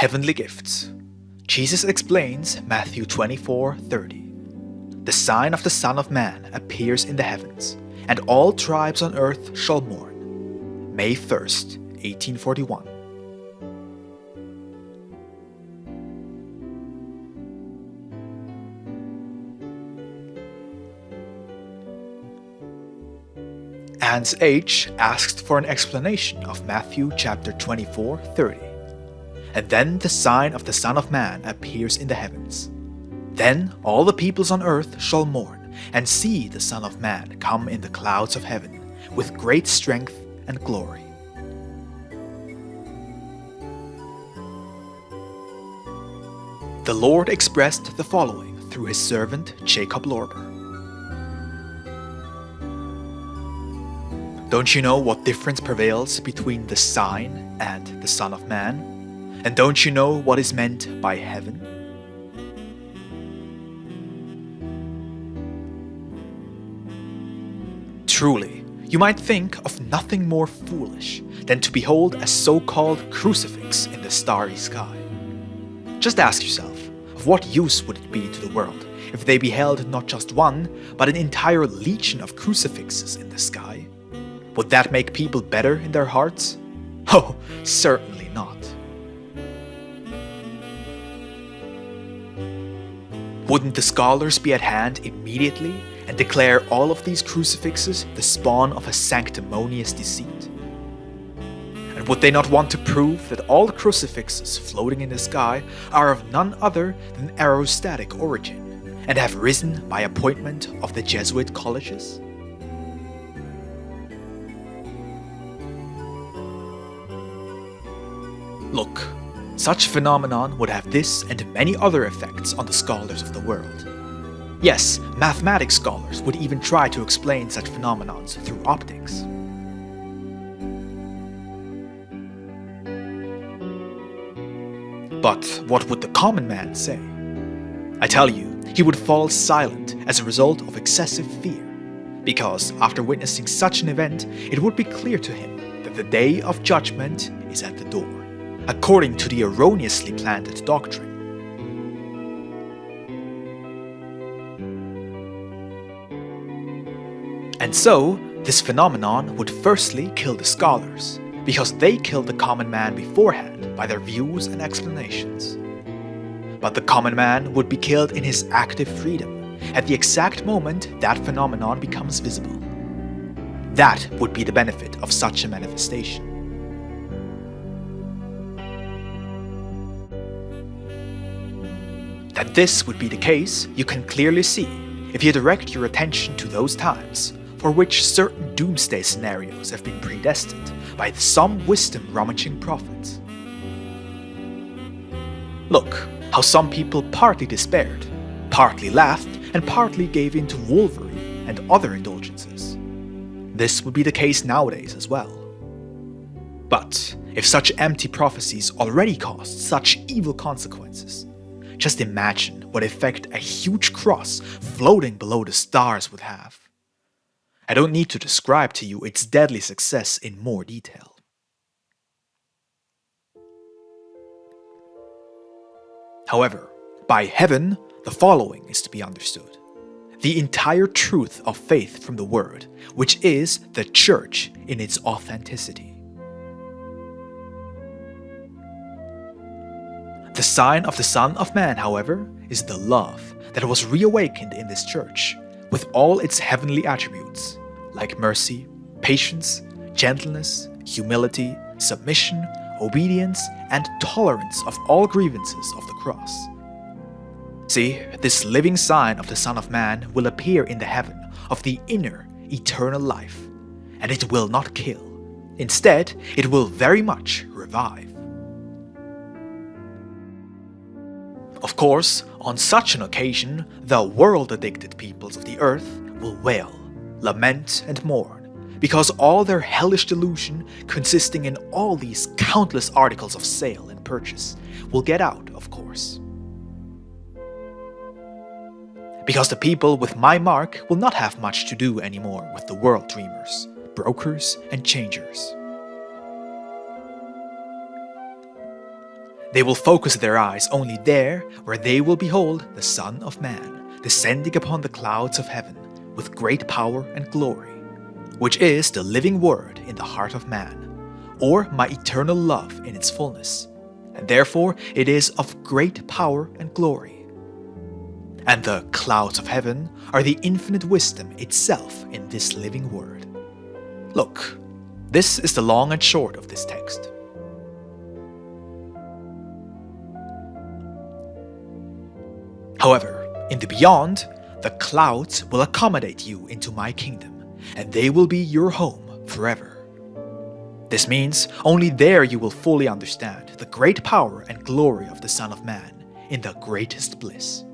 Heavenly gifts. Jesus explains Matthew 24:30. The sign of the Son of Man appears in the heavens, and all tribes on earth shall mourn. May 1st, 1841. Hans H. asked for an explanation of Matthew chapter 24:30. And then the sign of the Son of Man appears in the heavens. Then all the peoples on earth shall mourn, and see the Son of Man come in the clouds of heaven, with great strength and glory. The Lord expressed the following through his servant Jakob Lorber. Don't you know what difference prevails between the sign and the Son of Man? And don't you know what is meant by heaven? Truly, you might think of nothing more foolish than to behold a so-called crucifix in the starry sky. Just ask yourself, of what use would it be to the world if they beheld not just one, but an entire legion of crucifixes in the sky? Would that make people better in their hearts? Oh, certainly not. Wouldn't the scholars be at hand immediately and declare all of these crucifixes the spawn of a sanctimonious deceit? And would they not want to prove that all the crucifixes floating in the sky are of none other than aerostatic origin and have risen by appointment of the Jesuit colleges? Look, such phenomenon would have this and many other effects on the scholars of the world. Yes, mathematics scholars would even try to explain such phenomenons through optics. But what would the common man say? I tell you, he would fall silent as a result of excessive fear, because after witnessing such an event, it would be clear to him that the day of judgment is at the door, according to the erroneously planted doctrine. And so, this phenomenon would firstly kill the scholars, because they killed the common man beforehand by their views and explanations. But the common man would be killed in his active freedom, at the exact moment that phenomenon becomes visible. That would be the benefit of such a manifestation. That this would be the case, you can clearly see if you direct your attention to those times for which certain doomsday scenarios have been predestined by some wisdom-rummaging prophets. Look how some people partly despaired, partly laughed, and partly gave in to wolvery and other indulgences. This would be the case nowadays as well. But if such empty prophecies already caused such evil consequences, just imagine what effect a huge cross floating below the stars would have. I don't need to describe to you its deadly success in more detail. However, by heaven, the following is to be understood: the entire truth of faith from the Word, which is the Church in its authenticity. The sign of the Son of Man, however, is the love that was reawakened in this Church, with all its heavenly attributes, like mercy, patience, gentleness, humility, submission, obedience, and tolerance of all grievances of the cross. See, this living sign of the Son of Man will appear in the heaven of the inner, eternal life, and it will not kill. Instead, it will very much revive. Of course, on such an occasion, the world-addicted peoples of the earth will wail, lament, and mourn, because all their hellish delusion, consisting in all these countless articles of sale and purchase, will get out, of course. Because the people with my mark will not have much to do anymore with the world dreamers, brokers, and changers. They will focus their eyes only there where they will behold the Son of Man descending upon the clouds of heaven with great power and glory, which is the living word in the heart of man, or my eternal love in its fullness, and therefore it is of great power and glory. And the clouds of heaven are the infinite wisdom itself in this living word. Look, this is the long and short of this text. However, in the beyond, the clouds will accommodate you into my kingdom, and they will be your home forever. This means only there you will fully understand the great power and glory of the Son of Man in the greatest bliss.